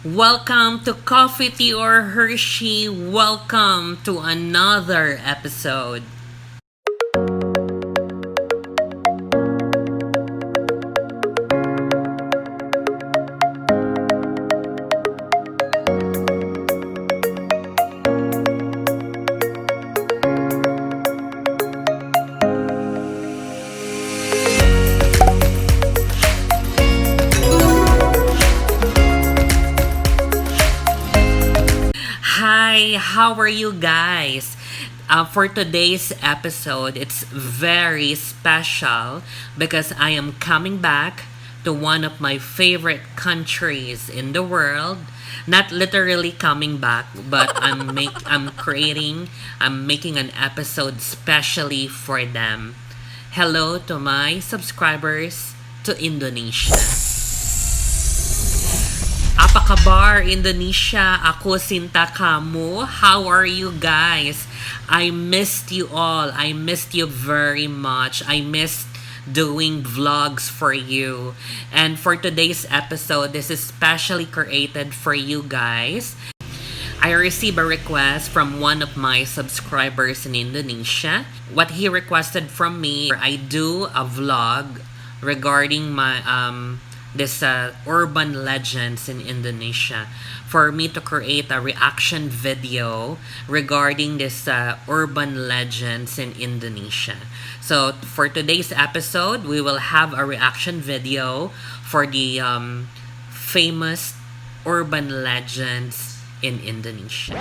Welcome to Coffee Tea or Hershey. Welcome to another episode. Hi, how are you guys? For today's episode, it's very special because I am coming back to one of my favorite countries in the world. Not literally coming back, but I'm making an episode specially for them. Hello to my subscribers to Indonesia. Apa kabar Indonesia? Ako Sinta kamu. How are you guys? I missed you all. I missed you very much. I missed doing vlogs for you. And for today's episode, this is specially created for you guys. I received a request from one of my subscribers in Indonesia. What he requested from me, I do a vlog regarding my this urban legends in Indonesia, for me to create a reaction video regarding this urban legends in Indonesia. So for today's episode, we will have a reaction video for the famous urban legends in Indonesia.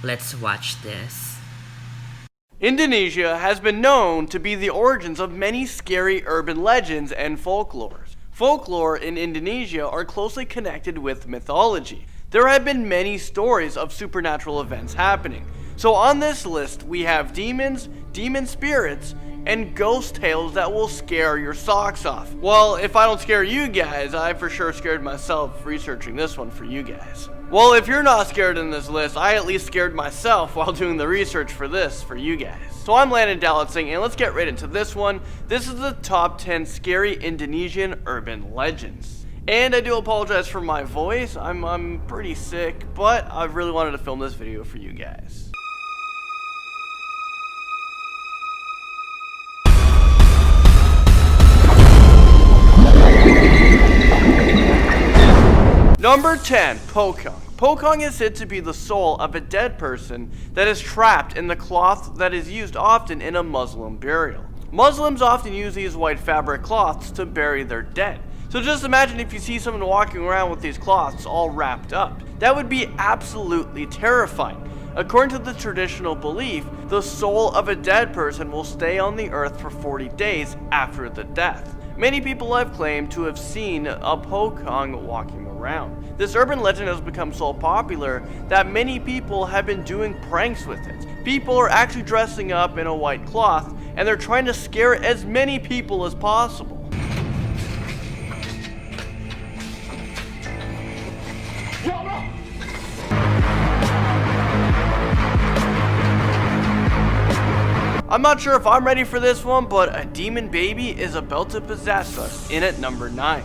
Let's watch this. Indonesia has been known to be the origins of many scary urban legends and folklores. Folklore in Indonesia are closely connected with mythology. There have been many stories of supernatural events happening. So on this list we have demons, demon spirits, and ghost tales that will scare your socks off. Well, if I don't scare you guys, I for sure scared myself researching this one for you guys. Well, if you're not scared in this list, I at least scared myself while doing the research for this for you guys. So I'm Landon Dallatsing, and let's get right into this one. This is the top 10 scary Indonesian urban legends. And I do apologize for my voice. I'm pretty sick, but I really wanted to film this video for you guys. Number 10, pocong. Pocong is said to be the soul of a dead person that is trapped in the cloth that is used often in a Muslim burial. Muslims often use these white fabric cloths to bury their dead. So just imagine if you see someone walking around with these cloths all wrapped up. That would be absolutely terrifying. According to the traditional belief, the soul of a dead person will stay on the earth for 40 days after the death. Many people have claimed to have seen a pocong walking around. This urban legend has become so popular that many people have been doing pranks with it. People are actually dressing up in a white cloth and they're trying to scare as many people as possible. I'm not sure if I'm ready for this one, but a demon baby is about to possess us in at number 9.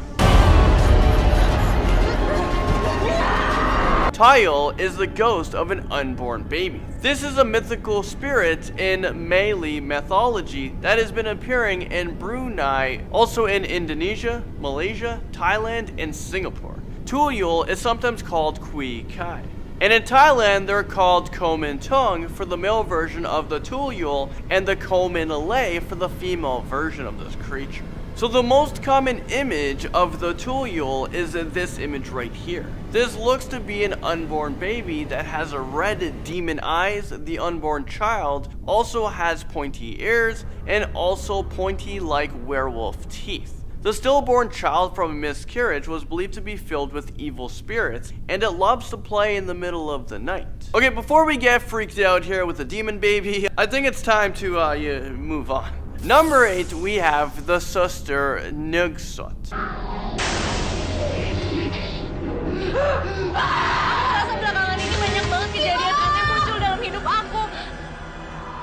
Tayul is the ghost of an unborn baby. This is a mythical spirit in Malay mythology that has been appearing in Brunei, also in Indonesia, Malaysia, Thailand, and Singapore. Tuyul is sometimes called Kui Kai. And in Thailand, they're called Komin Tung for the male version of the Tuyul and the Komin Alay for the female version of this creature. So the most common image of the tuyul is this image right here. This looks to be an unborn baby that has a red demon eyes. The unborn child also has pointy ears and also pointy like werewolf teeth. The stillborn child from a miscarriage was believed to be filled with evil spirits, and it loves to play in the middle of the night. Okay, before we get freaked out here with the demon baby, I think it's time to move on. Number 8, we have the Suster Nugsot. Rasa belakangan ini banyak banget kejadian aneh muncul dalam hidup aku.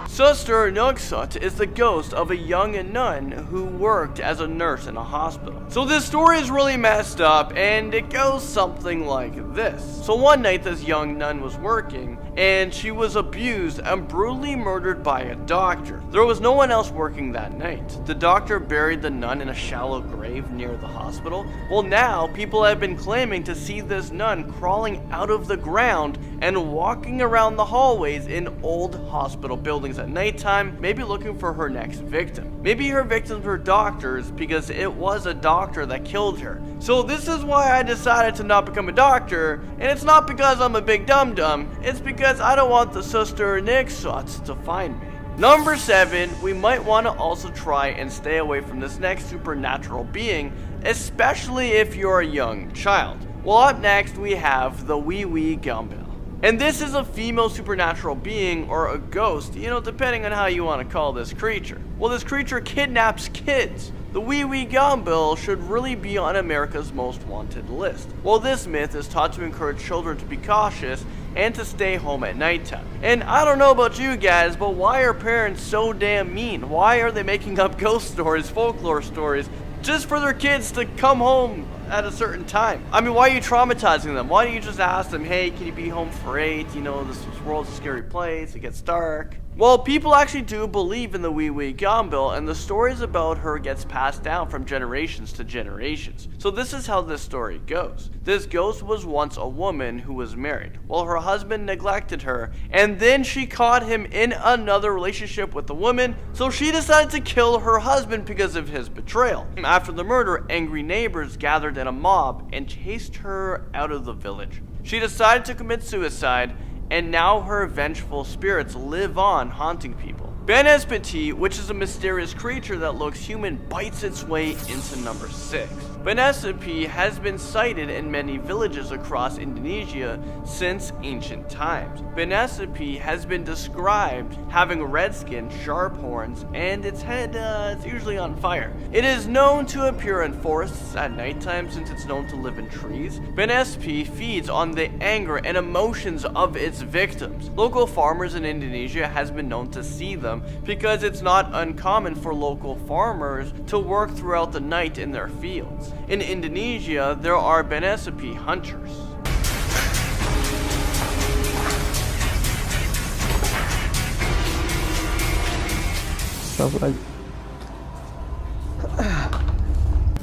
Suster Nugsot is the ghost of a young nun who worked as a nurse in a hospital. So this story is really messed up, and it goes something like this. So one night this young nun was working, and she was abused and brutally murdered by a doctor. There was no one else working that night. The doctor buried the nun in a shallow grave near the hospital. Well, now people have been claiming to see this nun crawling out of the ground and walking around the hallways in old hospital buildings at nighttime, maybe looking for her next victim. Maybe her victims were doctors because it was a doctor that killed her. So this is why I decided to not become a doctor, and it's not because I'm a big dum-dum, it's because I don't want the Suster Nugsot to find me. Number 7, we might want to also try and stay away from this next supernatural being, especially if you're a young child. Well, up next we have the Wee Wee Gumbel. And this is a female supernatural being, or a ghost, depending on how you want to call this creature. Well, this creature kidnaps kids. The Wee Wee Gumbel should really be on America's most wanted list. Well, this myth is taught to encourage children to be cautious and to stay home at nighttime. And I don't know about you guys, but why are parents so damn mean? Why are they making up ghost stories, folklore stories, just for their kids to come home at a certain time? I mean, why are you traumatizing them? Why don't you just ask them, hey, can you be home for 8? This world's a scary place, it gets dark. Well, people actually do believe in the Wee Wee Gumbel, and the stories about her gets passed down from generations to generations. So this is how this story goes. This ghost was once a woman who was married. Well, her husband neglected her, and then she caught him in another relationship with a woman, so she decided to kill her husband because of his betrayal. After the murder, angry neighbors gathered in a mob and chased her out of the village. She decided to commit suicide, and now her vengeful spirits live on, haunting people. Benespiti, which is a mysterious creature that looks human, bites its way into number 6. Benespiti has been sighted in many villages across Indonesia since ancient times. Benespiti has been described having red skin, sharp horns, and its head is usually on fire. It is known to appear in forests at nighttime since it's known to live in trees. Benespiti feeds on the anger and emotions of its victims. Local farmers in Indonesia has been known to see them because it's not uncommon for local farmers to work throughout the night in their fields. In Indonesia, there are Benespiti hunters.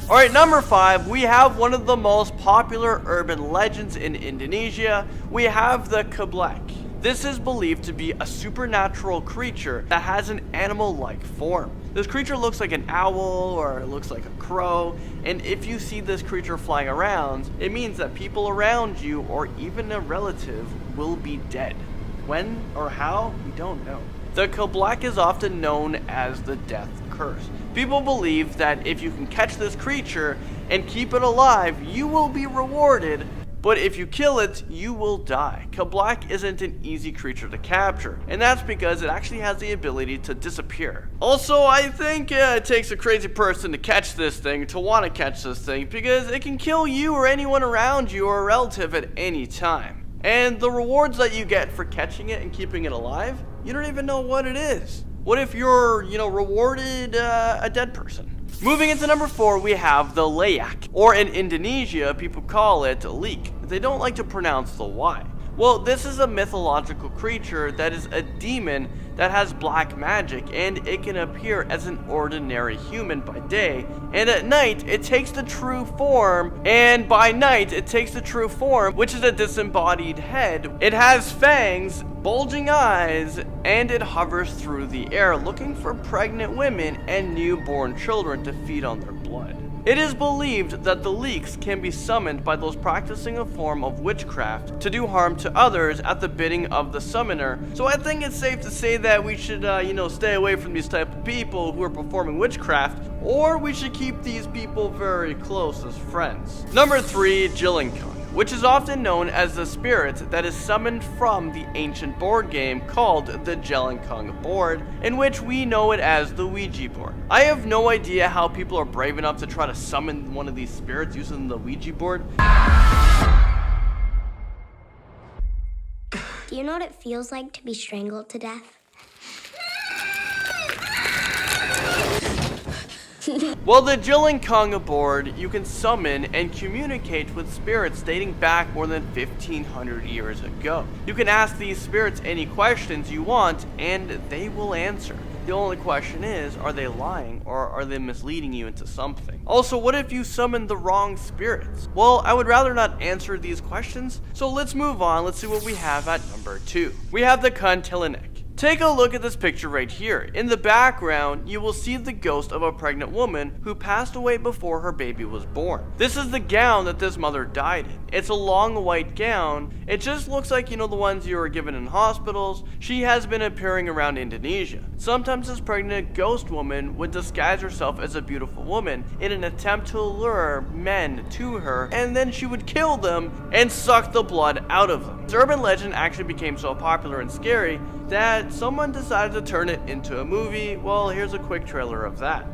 Alright, number 5, we have one of the most popular urban legends in Indonesia. We have the Keblek. This is believed to be a supernatural creature that has an animal-like form. This creature looks like an owl, or it looks like a crow, and if you see this creature flying around, it means that people around you, or even a relative, will be dead. When or how, we don't know. The Keblek is often known as the death curse. People believe that if you can catch this creature and keep it alive, you will be rewarded, but if you kill it, you will die. Keblek isn't an easy creature to capture, and that's because it actually has the ability to disappear. Also, I think it takes a crazy person to catch this thing, to want to catch this thing, because it can kill you or anyone around you or a relative at any time. And the rewards that you get for catching it and keeping it alive, you don't even know what it is. What if you're, rewarded a dead person? Moving into number 4, we have the Layak, or in Indonesia, people call it leek. They don't like to pronounce the Y. Well, this is a mythological creature that is a demon that has black magic, and it can appear as an ordinary human by day, and at night it takes the true form, which is a disembodied head. It has fangs, bulging eyes, and it hovers through the air looking for pregnant women and newborn children to feed on their blood. It is believed that the leeks can be summoned by those practicing a form of witchcraft to do harm to others at the bidding of the summoner. So I think it's safe to say that we should, stay away from these type of people who are performing witchcraft, or we should keep these people very close as friends. Number 3, Jillinkung, which is often known as the spirit that is summoned from the ancient board game called the Jillinkung board, in which we know it as the Ouija board. I have no idea how people are brave enough to try to summon one of these spirits using the Ouija board. Do you know what it feels like to be strangled to death? Well, the Jillinkung board, you can summon and communicate with spirits dating back more than 1500 years ago. You can ask these spirits any questions you want, and they will answer. The only question is, are they lying, or are they misleading you into something? Also, what if you summon the wrong spirits? Well, I would rather not answer these questions, so let's move on. Let's see what we have at number 2. We have the Kuntilanek. Take a look at this picture right here. In the background, you will see the ghost of a pregnant woman who passed away before her baby was born. This is the gown that this mother died in. It's a long white gown. It just looks like, the ones you are given in hospitals. She has been appearing around Indonesia. Sometimes this pregnant ghost woman would disguise herself as a beautiful woman in an attempt to lure men to her, and then she would kill them and suck the blood out of them. This urban legend actually became so popular and scary that someone decided to turn it into a movie. Well, here's a quick trailer of that.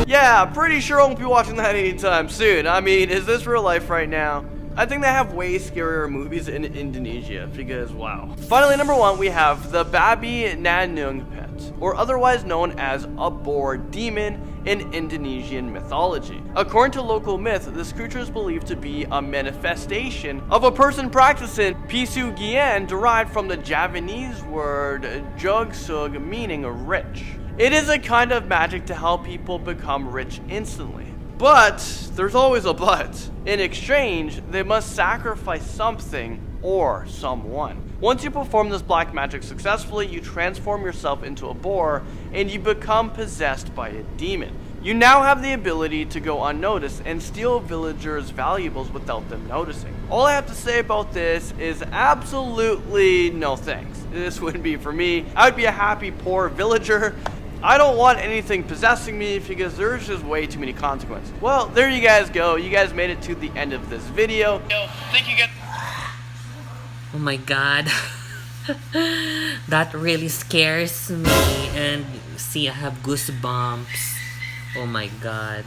Yeah, pretty sure I won't be watching that anytime soon. I mean, is this real life right now? I think they have way scarier movies in Indonesia, because wow. Finally, number 1, we have the Babi Nanung Pet, or otherwise known as a boar demon in Indonesian mythology. According to local myth, this creature is believed to be a manifestation of a person practicing Pisugian, derived from the Javanese word jogsug, meaning rich. It is a kind of magic to help people become rich instantly. But there's always a but. In exchange, they must sacrifice something or someone. Once you perform this black magic successfully, you transform yourself into a boar and you become possessed by a demon. You now have the ability to go unnoticed and steal villagers' valuables without them noticing. All I have to say about this is absolutely no thanks. This wouldn't be for me. I would be a happy poor villager. I don't want anything possessing me because there's just way too many consequences. Well, there you guys go. You guys made it to the end of this video. Thank you guys. Oh my god. That really scares me, and see, I have goosebumps. Oh my god.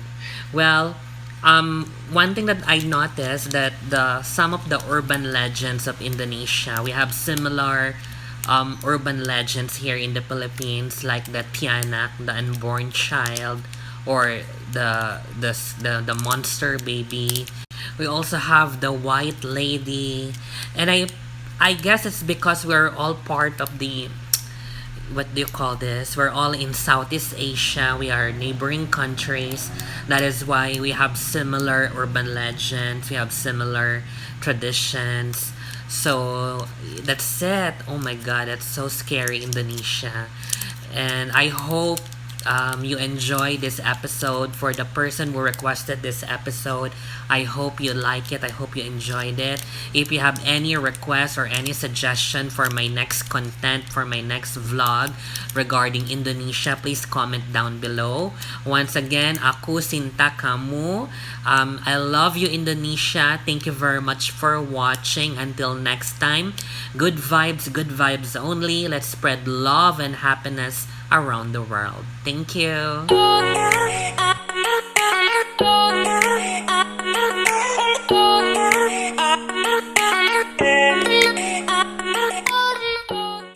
Well, one thing that I noticed that some of the urban legends of Indonesia, we have similar urban legends here in the Philippines, like the Tianak, the unborn child, or the monster baby. We also have the white lady, and I guess it's because we're all part of the, what do you call this? We're all in Southeast Asia. We are neighboring countries. That is why we have similar urban legends. We have similar traditions. So that's it. Oh my god, that's so scary, Indonesia. And I hope you enjoy this episode. For the person who requested this episode, I hope you like it. I hope you enjoyed it. If you have any requests or any suggestion for my next content, for my next vlog regarding Indonesia, please comment down below. Once again, aku cinta kamu. I love you, Indonesia. Thank you very much for watching. Until next time, good vibes only. Let's spread love and happiness around the world. Thank you.